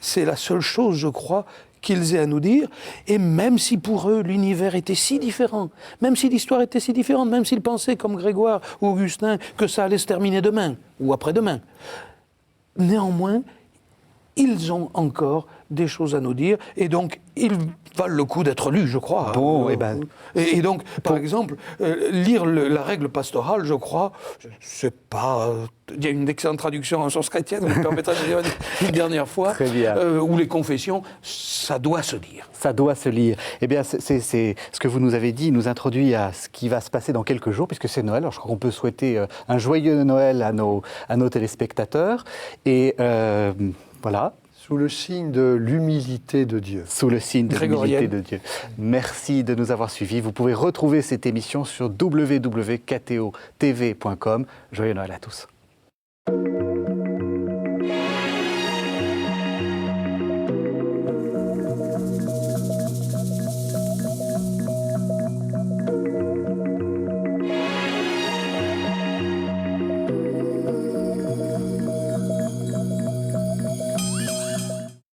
C'est la seule chose, je crois, qu'ils aient à nous dire, et même si pour eux l'univers était si différent, même si l'histoire était si différente, même s'ils pensaient comme Grégoire ou Augustin que ça allait se terminer demain ou après-demain, néanmoins, ils ont encore des choses à nous dire, et donc ils valent le coup d'être lus, je crois. Bon, et donc, par exemple, lire la règle pastorale, je crois, c'est pas... Il y a une excellente traduction en source chrétienne, vous me permettrez de dire une dernière fois, où les confessions, ça doit se lire. Ça doit se lire. Eh bien, c'est ce que vous nous avez dit, nous introduit à ce qui va se passer dans quelques jours, puisque c'est Noël. Alors, je crois qu'on peut souhaiter un joyeux Noël à nos téléspectateurs. Et voilà. Sous le signe de l'humilité de Dieu. Sous le signe de l'humilité de Dieu. Merci de nous avoir suivis. Vous pouvez retrouver cette émission sur www.ktotv.com. Joyeux Noël à tous.